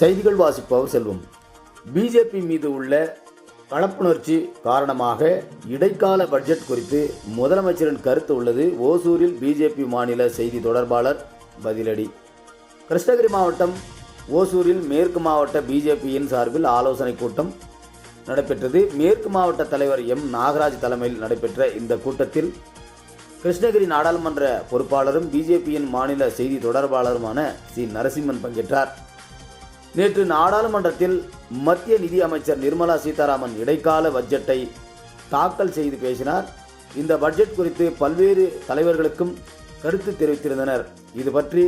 செய்திகள் வாசிப்பவர் செல்வம். பிஜேபி மீது உள்ள கலப்புணர்ச்சி காரணமாக இடைக்கால பட்ஜெட் குறித்து முதலமைச்சரின் கருத்து உள்ளது. ஓசூரில் பிஜேபி மாநில செய்தி தொடர்பாளர் பதிலடி. கிருஷ்ணகிரி மாவட்டம் ஓசூரில் மேற்கு மாவட்ட பிஜேபியின் சார்பில் ஆலோசனை கூட்டம் நடைபெற்றது. மேற்கு மாவட்ட தலைவர் எம் நாகராஜ் தலைமையில் நடைபெற்ற இந்த கூட்டத்தில் கிருஷ்ணகிரி நாடாளுமன்ற பொறுப்பாளரும் பிஜேபியின் மாநில செய்தி தொடர்பாளருமான சி நரசிம்மன் பங்கேற்றார். நேற்று நாடாளுமன்றத்தில் மத்திய நிதி அமைச்சர் நிர்மலா சீதாராமன் இடைக்கால பட்ஜெட்டை தாக்கல் செய்து பேசினார். இந்த பட்ஜெட் குறித்து பல்வேறு தலைவர்களுக்கும் கருத்து தெரிவித்திருந்தனர். இது பற்றி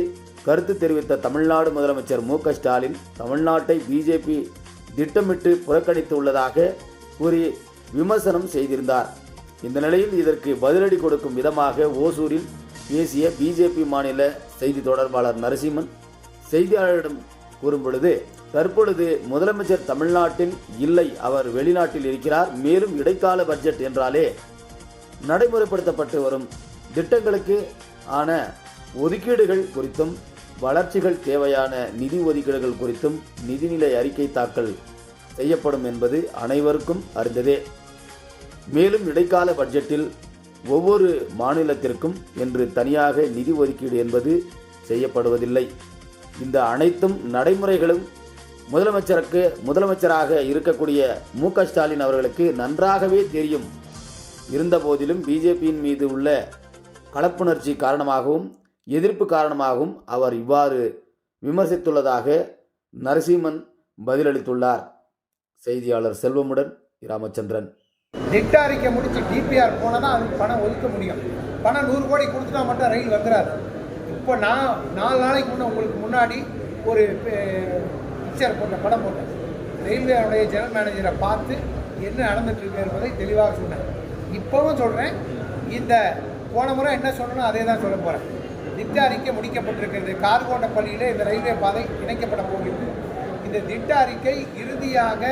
கருத்து தெரிவித்த தமிழ்நாடு முதலமைச்சர் மு.க. ஸ்டாலின் தமிழ்நாட்டை பிஜேபி திட்டமிட்டு புறக்கணித்துள்ளதாக கூறி விமர்சனம் செய்திருந்தார். இந்த நிலையில் இதற்கு பதிலடி கொடுக்கும் விதமாக ஓசூரில் பேசிய பிஜேபி மாநில செய்தி தொடர்பாளர் நரசிம்மன் செய்தியாளரிடம் கூறும்பொழுது, தற்பொழுது முதலமைச்சர் தமிழ்நாட்டில் இல்லை, அவர் வெளிநாட்டில் இருக்கிறார். மேலும் இடைக்கால பட்ஜெட் என்றாலே நடைமுறைப்படுத்தப்பட்டு வரும் திட்டங்களுக்கு ஆன ஒதுக்கீடுகள் குறித்தும் வளர்ச்சிகள் தேவையான நிதி ஒதுக்கீடுகள் குறித்தும் நிதிநிலை அறிக்கை தாக்கல் செய்யப்படும் என்பது அனைவருக்கும் அறிந்ததே. மேலும் இடைக்கால பட்ஜெட்டில் ஒவ்வொரு மாநிலத்திற்கும் என்று தனியாக நிதி ஒதுக்கீடு என்பது செய்யப்படுவதில்லை. இந்த அனைத்தும் நடைமுறைகளும் முதலமைச்சராக இருக்கக்கூடிய மு.க. ஸ்டாலின் அவர்களுக்கு நன்றாகவே தெரியும். இருந்தபோதிலும் பிஜேபியின் மீது உள்ள கலப்புணர்ச்சி காரணமாகவும் எதிர்ப்பு காரணமாகவும் அவர் இவ்வாறு விமர்சித்துள்ளதாக நரசிம்மன் பதிலளித்துள்ளார். செய்தியாளர் செல்வமுடன் ராமச்சந்திரன். திட்ட அறிக்கை முடிச்சு டிபிஆர் போனால் தான் அதுக்கு பணம் ஒதுக்க முடியும். பணம் 100 கோடி கொடுத்துட்டா மட்டும் ரயில் வந்துடாது. இப்போ நான் 4 நாளைக்கு உங்களுக்கு முன்னாடி ஒரு பிக்சர் போட்ட படம் போட்டேன். ரயில்வேனுடைய ஜெனரல் மேனேஜரை பார்த்து என்ன நடந்துட்டு இருக்கு என்பதை தெளிவாக சொன்னேன். இப்போவும் சொல்கிறேன், இந்த போன முறை என்ன சொன்னோம் அதே தான் சொல்ல போகிறேன். திட்ட அறிக்கை முடிக்கப்பட்டிருக்கிறது. கார்கோண்டப்பள்ளியில் இந்த ரயில்வே பாதை இணைக்கப்பட போகிறது. இந்த திட்ட அறிக்கை இறுதியாக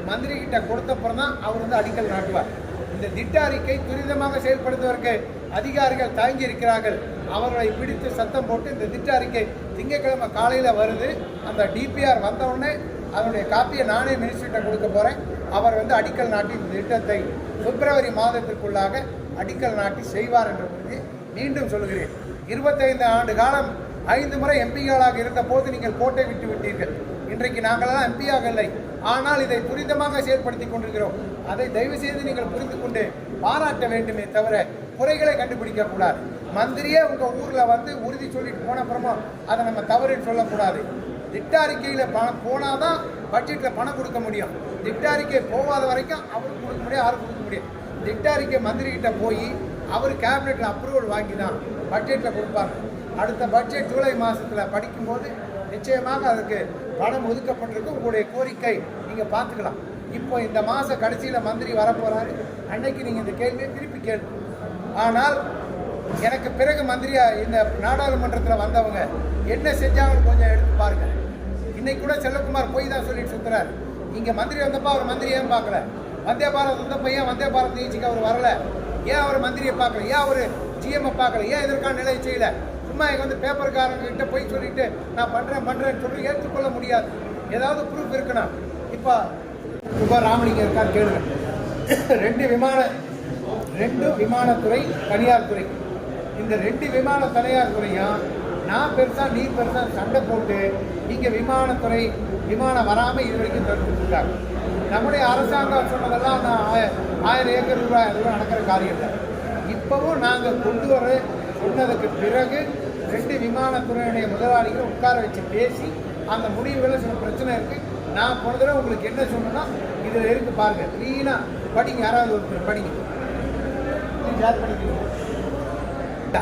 மந்திரி கிட்ட கொடுத்தப்புறம் தான் அவர் அடிக்கல் நாட்டுவார். இந்த திட்ட அறிக்கை துரிதமாக செயல்படுத்துவதற்கு அதிகாரிகள் தயங்கி இருக்கிறார்கள். அவர்களை பிடித்து சத்தம் போட்டு இந்த திட்ட அறிக்கை திங்கட்கிழமை காலையில் வருது. அந்த டிபிஆர் வந்தவுடனே அதனுடைய காப்பியை நானே மினிஸ்டர்கிட்ட கொடுக்க போகிறேன். அவர் அடிக்கல் நாட்டி இந்த திட்டத்தை பிப்ரவரி மாதத்திற்குள்ளாக அடிக்கல் நாட்டி செய்வார் என்று மீண்டும் சொல்கிறேன். 25 ஆண்டு காலம் 5 முறை எம்பிகளாக இருந்த போது நீங்கள் கோட்டை விட்டு விட்டீர்கள். இன்றைக்கு நாங்களெல்லாம் எம்பியாக இல்லை, ஆனால் இதை துரிதமாக செயல்படுத்தி கொண்டிருக்கிறோம். அதை தயவு செய்து நீங்கள் புரிந்து கொண்டு பாராட்ட வேண்டுமே தவிர குறைகளை கண்டுபிடிக்க கூடாது. மந்திரியே உங்கள் ஊரில் உறுதி சொல்லிட்டு போன அப்புறமா அதை நம்ம தவறுன்னு சொல்லக்கூடாது. திட்ட அறிக்கையில் பணம் போனால் தான் பட்ஜெட்டில் பணம் கொடுக்க முடியும். திட்ட அறிக்கை போகாத வரைக்கும் அவருக்கு கொடுக்க முடியாது, யாரும் கொடுக்க முடியும். திட்ட அறிக்கை மந்திரிகிட்ட போய் அவர் கேபினெட்டில் அப்ரூவல் வாங்கி தான் பட்ஜெட்டில் கொடுப்பாங்க. அடுத்த பட்ஜெட் ஜூலை மாதத்தில் படிக்கும்போது நிச்சயமாக அதுக்கு பணம் ஒதுக்கப்பட்டிருக்கு. உங்களுடைய கோரிக்கை நீங்கள் பார்த்துக்கலாம். இப்போ இந்த மாத கடைசியில் மந்திரி வரப்போகிறாரு. அன்னைக்கு நீங்கள் இந்த கேள்வியை திருப்பி கேள்வி. ஆனால் எனக்கு பிறகு மந்திரியாக இந்த நாடாளுமன்றத்தில் வந்தவங்க என்ன செஞ்சாங்கன்னு கொஞ்சம் எடுத்து பாருங்கள். இன்னைக்கு கூட செல்லக்குமார் போய் தான் சொல்லிட்டு சுற்றுறாரு. இங்கே மந்திரி வந்தப்போ அவர் மந்திரி ஏன் பார்க்கல? வந்தே பாரத் வந்தப்போ ஏன் வந்தே பாரத் நிகழ்ச்சிக்கு அவர் வரல? ஏன் அவர் மந்திரியை பார்க்கல? ஏன் அவர் ஜிஎம்ஐ பார்க்கல? ஏன் இதற்கான நிலையை செய்யலை? சும்மா இங்கே பேப்பர்காரங்கிட்ட போய் சொல்லிட்டு நான் பண்ணுறேன்னு சொல்லி ஏற்றுக்கொள்ள முடியாது. ஏதாவது ப்ரூஃப் இருக்கணும். இப்போ ராமலிங்கம் இருக்கான்னு கேளுங்க. 2 விமானத்துறை தனியார் துறை. இந்த 2 விமான தனியார் துறையும் நான் பெருசா நீ பெருசா சண்டை போட்டு இங்கே விமானம் வராமல் இது வரைக்கும் தடுத்துருக்காங்க. நம்முடைய அரசாங்கம் சொன்னதெல்லாம் நான் 1000 ஏக்கர் ரூபாய் நடக்கிற காரியம் இல்லை. இப்போவும் நாங்கள் கொண்டு வர சொன்னதுக்கு பிறகு 2 விமானத்துறையுடைய முதலாளிகளை உட்கார வச்சு பேசி அந்த முடிவுகளில் சில பிரச்சனை இருக்குது. நான் போன தடவை உங்களுக்கு என்ன சொன்னேன்னா இதில் இருக்கு பாருங்கள், க்ளீனாக படிங்க. யாராவது ஒருத்தர் படிங்க. ஷேர் பண்ணிக்கிறோம்.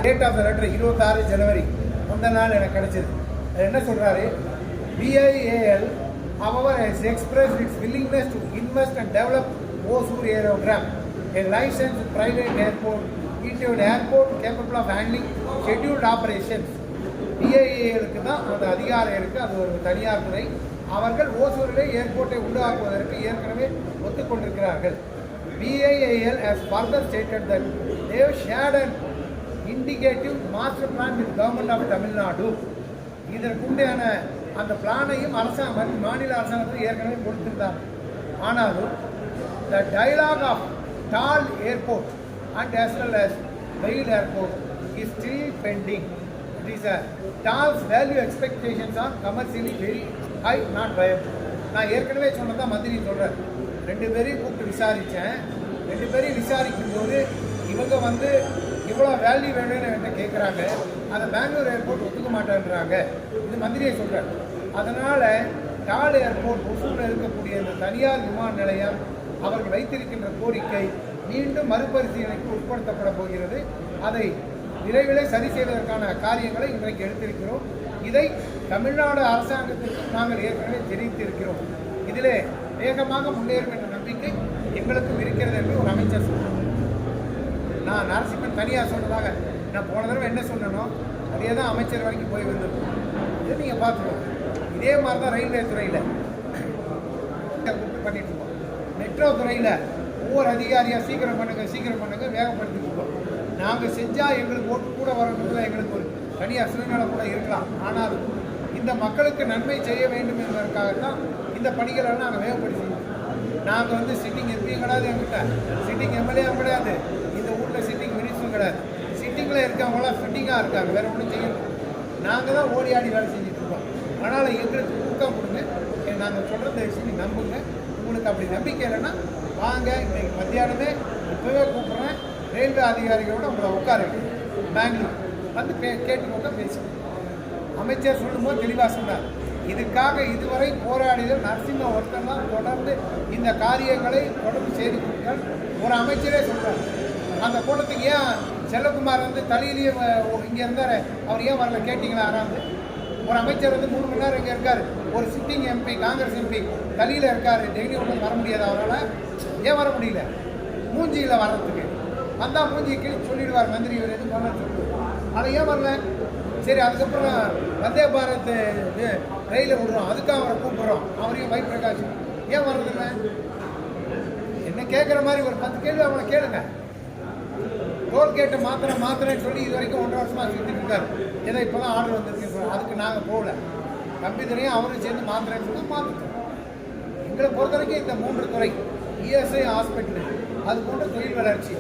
டேட் ஆஃப் த லெட்டர் 26 ஜனவரி முந்த நாள் எனக்கு கிடைச்சது. என்ன சொல்கிறாரு? BIAL however has expressed its willingness to invest and develop Hosur Aerodrome, a licensed private airport into an airport capable of handling scheduled operations. BIALக்கு தான் அந்த அதிகாரம் இருக்குது. அது ஒரு தனியார் துறை. அவர்கள் ஓசூரிலே ஏர்போர்ட்டை உருவாக்குவதற்கு ஏற்கனவே ஒத்துக்கொண்டிருக்கிறார்கள். BIAL has further stated that they have shared an indicative master plan with government of Tamil Nadu. இதற்குண்டான அந்த பிளானையும் மாநில அரசாங்கத்தில் ஏற்கனவே கொடுத்திருந்தார். ஆனாலும் the dialogue of Tal Airport and as well as Vail Airport is still pending. It is a Tal's value expectations are commercially very high, not viable. நான் ஏற்கனவே சொன்னதான் மந்திரி சொல்கிறேன். 2 பேரையும் கூப்பிட்டு விசாரித்தேன். 2 பேரையும் விசாரிக்கும் போது இவங்க இவ்வளோ வேல்யூ வேணும்னு என்ன கேட்குறாங்க. அதை பெங்களூர் ஏர்போர்ட் ஒத்துக்க மாட்டேன்றாங்க. இது மந்திரியை சொல்கிறார். அதனால் டால் ஏர்போர்ட் ஒசூரில் இருக்கக்கூடிய இந்த தனியார் விமான நிலையம் அவர்கள் வைத்திருக்கின்ற கோரிக்கை மீண்டும் மறுபரிசீலனைக்கு உட்படுத்தப்பட போகிறது. அதை விரைவிலே சரி செய்வதற்கான காரியங்களை இன்றைக்கு எடுத்திருக்கிறோம். இதை தமிழ்நாடு அரசாங்கத்திற்கு நாங்கள் ஏற்கனவே தெரிவித்திருக்கிறோம். இதிலே வேகமாக முன்னேறும் என்ற நம்பிக்கை எங்களுக்கும் இருக்கிறது என்று ஒரு அமைச்சர் சொன்னார். நான் நரசிம்மன் தனியாக சொன்னதாக நான் போன தடவை என்ன சொன்னனோ அதே தான் அமைச்சர் வரைக்கும் போய் வந்திருக்கோம். இதை நீங்கள் பார்த்துக்கோங்க. இதே மாதிரி தான் ரயில்வே துறையில் பண்ணிட்டு இருக்கோம். மெட்ரோ துறையில் ஒவ்வொரு அதிகாரியாக சீக்கிரம் பண்ணுங்க வேகப்படுத்திட்டு இருக்கோம். நாங்கள் செஞ்சால் எங்களுக்கு ஓட்டு கூட வரணும்ல எங்களுக்கு ஒரு தனியார் சுயநலம் கூட இருக்கலாம். ஆனால் இந்த மக்களுக்கு நன்மை செய்ய வேண்டும் என்பதற்காகத்தான் இந்த பணிகளெல்லாம் நாங்கள் வேகப்படுத்தி நாங்கள் சிட்டிங் எம்பியும் கிடையாது, என்கிட்ட சிட்டிங் எம்எல்ஏவும் கிடையாது, இந்த ஊரில் சிட்டிங் மினிஸ்டரும் கிடையாது. சிட்டிங்கில் இருக்கவங்களாம் ஃபிட்டிங்காக இருக்காங்க, வேறு ஒன்றும் செய்யணும். நாங்கள் தான் ஓடி ஆடி வேலை செஞ்சுட்டு இருக்கோம். அதனால் எங்களுக்கு ஊக்கம் கொடுங்க, நாங்கள் சொல்கிறத விஷயம் நம்புங்க. உங்களுக்கு அப்படி நம்பிக்கை இல்லைன்னா வாங்க, இன்றைக்கு மத்தியானமே இப்போவே கூப்பிட்றேன், ரயில்வே அதிகாரிகளோட உங்களை உட்கார பெங்களூர் கேட்டுக்கோங்க, பேசுவோம். அமைச்சர் சொல்லும்போது தெளிவாக சொன்னார். இதுக்காக இதுவரை போராடிகள் நரசிம்ம ஒருத்தர் தான் தொடர்ந்து இந்த காரியங்களை தொடர்ந்து செய்து கொடுத்தால் ஒரு அமைச்சரே சொல்கிறார். அந்த கூட்டத்துக்கு ஏன் செல்லகுமார் தலையிலேயே இங்கே இருந்தார், அவர் ஏன் வரல கேட்டிங்களா? ஆறாந்து ஒரு அமைச்சர் 3 மணி நேரம் இங்கே இருக்கார். ஒரு சிட்டிங் எம்பி, காங்கிரஸ் எம்பி தலையில் இருக்கார். டெய்லி ஒன்றும் வர முடியாது அவரால். ஏன் வர முடியல? மூஞ்சியில் வர்றதுக்கு வந்தால் மூஞ்சி கீழே சொல்லிடுவார் மந்திரி, இவர் எதுவும் பண்ண சொல்லுவார். அதை ஏன் வரல? சரி, அதுக்கப்புறம் வந்தே பாரத் ரயிலில் விடுறோம், அதுக்காக அவரை கூப்பிட்றோம். அவரையும் வை பிரகாஷ் ஏன் வர்றதில்லை? என்ன கேட்குற மாதிரி ஒரு 10 கேள்வி அவங்கள கேளுங்க. டோல்கேட்டை மாத்திரன்னு சொல்லி இது வரைக்கும் 1.5 வருஷமாக சுற்றிட்டு இருக்காரு. ஏதோ இப்போ தான் ஆர்டர் வந்துருக்குன்னு சொல்லி அதுக்கு நாங்கள் போகல. கம்பித்துறையும் அவரும் சேர்ந்து மாத்திரன்னு சொல்லி மாற்றிட்டோம். எங்களை பொறுத்த வரைக்கும் இந்த 3 துறை, இஎஸ்ஐ ஹாஸ்பிட்டலு, அது போன்ற தொழில் வளர்ச்சி,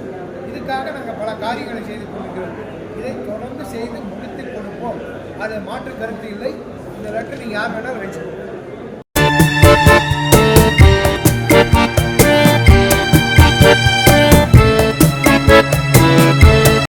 இதுக்காக நாங்கள் பல காரியங்களை செய்து கொண்டிருக்கிறோம். இதை தொடர்ந்து செய்து முடித்து கொடுப்போம். அது மாற்று கருத்து இல்லை. இந்த லெட்டர் நீங்கள் யார் வேணாலும் வச்சுக்கோங்க.